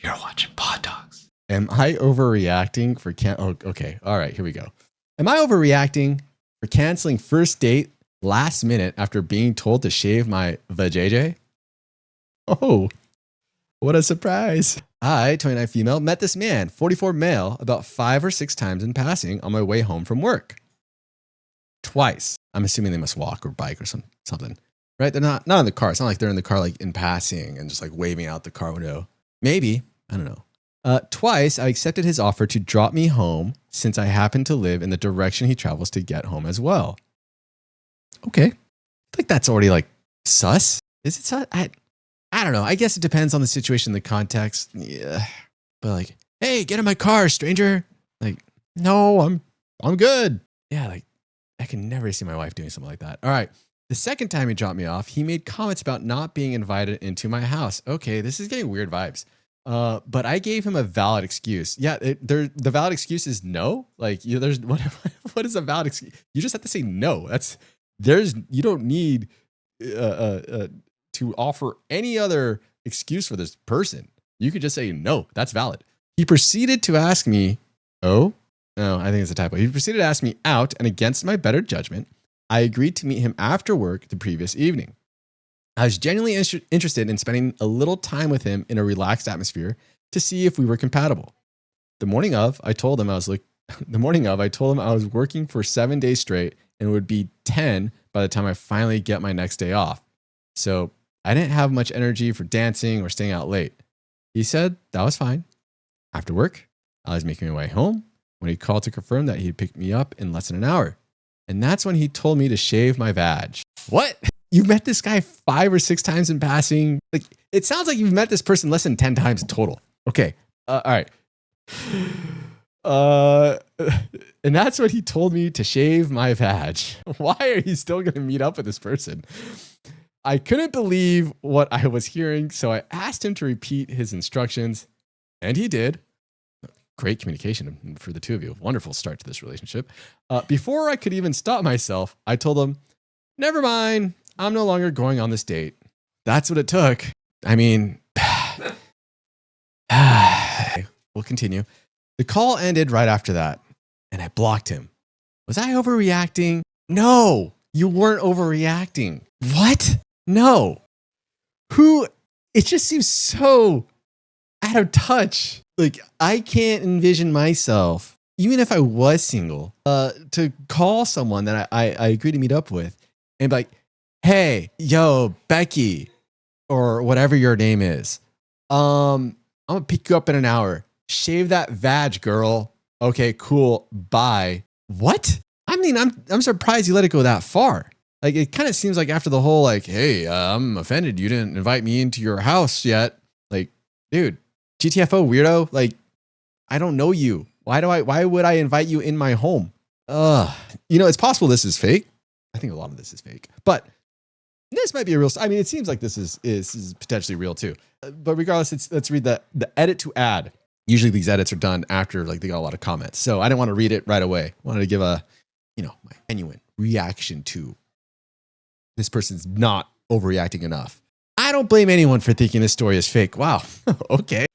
You're watching Pod Dogs. Am I overreacting for okay. All right, here we go. Am I overreacting for canceling first date last minute after being told to shave my vajayjay? Oh, what a surprise. I, 29 female, met this man, 44 male, about 5 or 6 times in passing on my way home from work. Twice. I'm assuming they must walk or bike or something. Right? They're not in the car. It's not like they're in the car like in passing and just like waving out the car window. Maybe. I don't know. Twice, I accepted his offer to drop me home since I happen to live in the direction he travels to get home as well. Okay. I think that's already like sus. Is it sus? I don't know. I guess it depends on the situation, the context. Yeah. But like, hey, get in my car, stranger. Like, no, I'm good. Yeah, like I can never see my wife doing something like that. All right. The second time he dropped me off, he made comments about not being invited into my house. Okay, this is getting weird vibes. But I gave him a valid excuse. Yeah, the valid excuse is no. Like, there's what is a valid excuse? You just have to say no. You don't need to offer any other excuse for this person. You could just say no. That's valid. He proceeded to ask me, oh, no, I think it's a typo. He proceeded to ask me out, and against my better judgment, I agreed to meet him after work the previous evening. I was genuinely interested in spending a little time with him in a relaxed atmosphere to see if we were compatible. The morning of, I told him I was working for 7 days straight and it would be 10 by the time I finally get my next day off. So I didn't have much energy for dancing or staying out late. He said that was fine. After work, I was making my way home when he called to confirm that he'd pick me up in less than an hour. And that's when he told me to shave my vag. What? You met this guy 5 or 6 times in passing? Like, it sounds like you've met this person less than 10 times in total. Okay. All right. And that's when he told me to shave my vag. Why are you still going to meet up with this person? I couldn't believe what I was hearing, so I asked him to repeat his instructions, and he did. Great communication for the two of you. Wonderful start to this relationship. Before I could even stop myself, I told him, never mind, I'm no longer going on this date. That's what it took. I mean, we'll continue. The call ended right after that, and I blocked him. Was I overreacting? No, you weren't overreacting. What? No. It just seems so out of touch. Like, I can't envision myself, even if I was single, to call someone that I agree to meet up with and be like, hey, yo, Becky, or whatever your name is. I'm going to pick you up in an hour. Shave that vag, girl. Okay, cool. Bye. What? I mean, I'm surprised you let it go that far. Like, it kind of seems like after the whole, like, hey, I'm offended you didn't invite me into your house yet. Like, dude, GTFO weirdo. Like, I don't know you. Why would I invite you in my home? It's possible this is fake. I think a lot of this is fake, but this might be a real. I mean, it seems like this is potentially real too. But regardless, let's read the edit to add. Usually these edits are done after like they got a lot of comments. So I didn't want to read it right away. I wanted to give my genuine reaction to this person's not overreacting enough. I don't blame anyone for thinking this story is fake. Wow. Okay.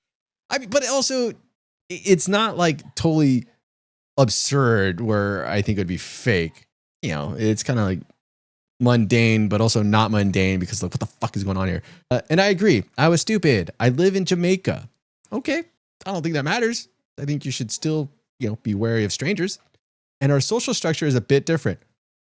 I mean, but also it's not like totally absurd where I think it would be fake. It's kind of like mundane, but also not mundane because like, what the fuck is going on here? And I agree. I was stupid. I live in Jamaica. Okay. I don't think that matters. I think you should still, be wary of strangers. And our social structure is a bit different.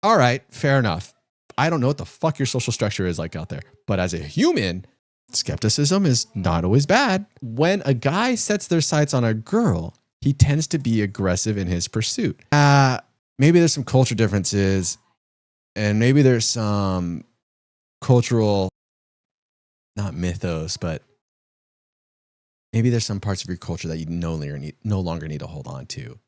All right. Fair enough. I don't know what the fuck your social structure is like out there, but as a human, skepticism is not always bad. When a guy sets their sights on a girl, he tends to be aggressive in his pursuit. Maybe there's some culture differences, and maybe there's some cultural, not mythos, but maybe there's some parts of your culture that you no longer need to hold on to.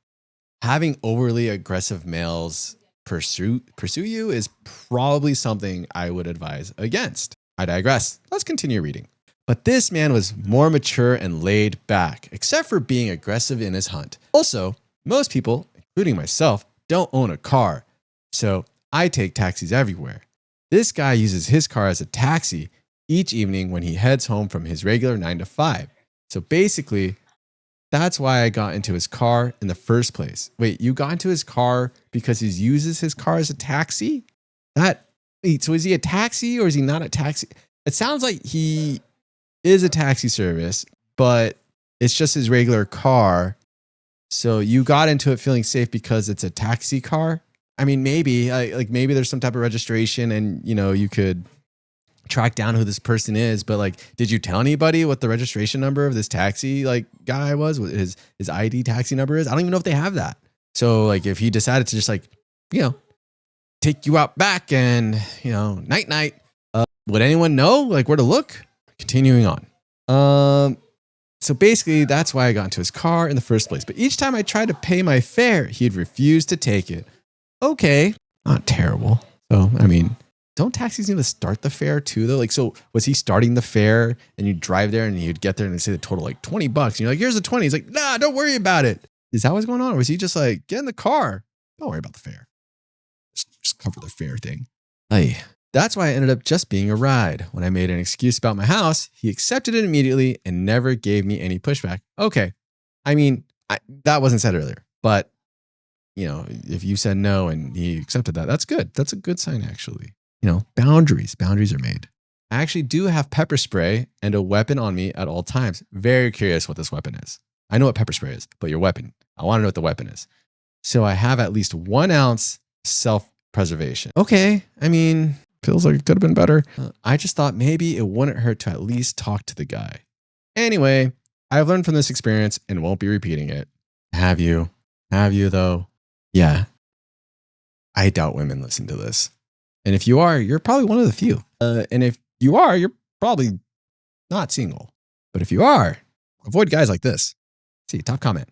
Having overly aggressive males pursue you is probably something I would advise against. I digress. Let's continue reading. But this man was more mature and laid back, except for being aggressive in his hunt. Also, most people, including myself, don't own a car, so I take taxis everywhere. This guy uses his car as a taxi each evening when he heads home from his regular 9 to 5. So basically, that's why I got into his car in the first place. Wait, you got into his car because he uses his car as a taxi? Wait, so is he a taxi or is he not a taxi? It sounds like he is a taxi service, but it's just his regular car. So you got into it feeling safe because it's a taxi car? I mean, maybe like maybe there's some type of registration and you could track down who this person is, but like, did you tell anybody what the registration number of this taxi like guy was? What his ID taxi number is? I don't even know if they have that. So like, if he decided to just like, take you out back and night, would anyone know like where to look? Continuing on. So basically, that's why I got into his car in the first place. But each time I tried to pay my fare, he'd refuse to take it. Okay, not terrible. So I mean, don't taxis need to start the fare too, though? Like, so was he starting the fare and you drive there and you'd get there and they'd say the total like $20? And you're like, here's the 20. He's like, nah, don't worry about it. Is that what's going on? Or was he just like, get in the car? Don't worry about the fare. Just cover the fare thing. Hey, that's why I ended up just being a ride. When I made an excuse about my house, he accepted it immediately and never gave me any pushback. Okay. I mean, that wasn't said earlier, but if you said no and he accepted that, that's good. That's a good sign, actually. Boundaries are made. I actually do have pepper spray and a weapon on me at all times. Very curious what this weapon is. I know what pepper spray is, but your weapon, I want to know what the weapon is. So I have at least 1 ounce self-preservation. Okay. I mean, feels like it could have been better. I just thought maybe it wouldn't hurt to at least talk to the guy. Anyway, I've learned from this experience and won't be repeating it. Have you? Have you though? Yeah. I doubt women listen to this. And if you are, you're probably one of the few. And if you are, you're probably not single. But if you are, avoid guys like this. See, top comment.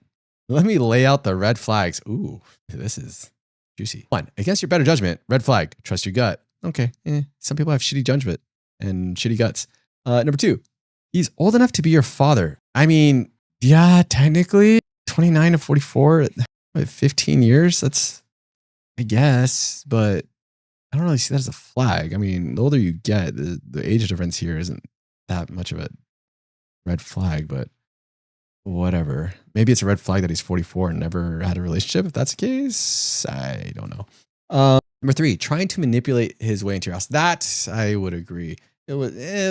Let me lay out the red flags. Ooh, this is juicy. 1, against your better judgment, red flag, trust your gut. Okay, some people have shitty judgment and shitty guts. Number 2, he's old enough to be your father. I mean, yeah, technically 29 to 44, 15 years. That's, I guess, but I don't really see that as a flag. I mean, the older you get, the age difference here isn't that much of a red flag, but whatever. Maybe it's a red flag that he's 44 and never had a relationship. If that's the case, I don't know. Number 3, trying to manipulate his way into your house. That I would agree. It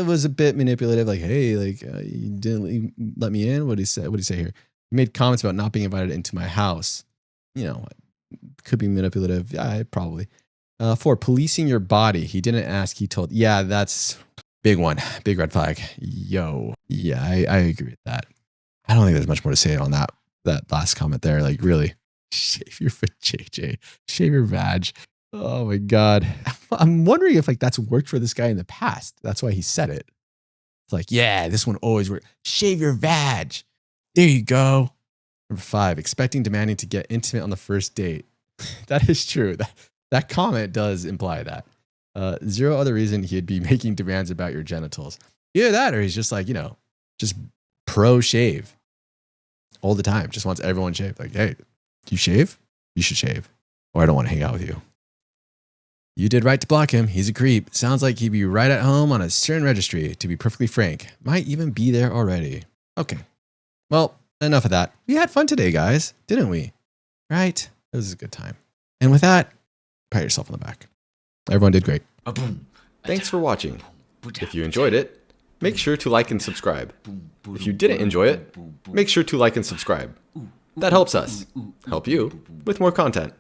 was a bit manipulative. Like, hey, like you didn't let me in. What did he say? What did he say here? He made comments about not being invited into my house. Could be manipulative. Yeah, probably. 4, policing your body. He didn't ask. He told. Yeah, that's big one. Big red flag. Yo. Yeah, I agree with that. I don't think there's much more to say on that last comment there. Like, really, shave your vajayjay. Shave your vag. Oh my God. I'm wondering if like that's worked for this guy in the past. That's why he said it. It's like, yeah, this one always works. Shave your vag. There you go. Number 5, expecting, demanding to get intimate on the first date. That is true. That comment does imply that. 0 other reason he'd be making demands about your genitals. Either that or he's just like, just pro shave all the time. Just wants everyone shaved. Like, hey, do you shave? You should shave. Or I don't want to hang out with you. You did right to block him. He's a creep. Sounds like he'd be right at home on a certain registry, to be perfectly frank. Might even be there already. Okay. Well, enough of that. We had fun today, guys, didn't we? Right? It was a good time. And with that, pat yourself on the back. Everyone did great. Thanks for watching. If you enjoyed it, make sure to like and subscribe. If you didn't enjoy it, make sure to like and subscribe. That helps us help you with more content.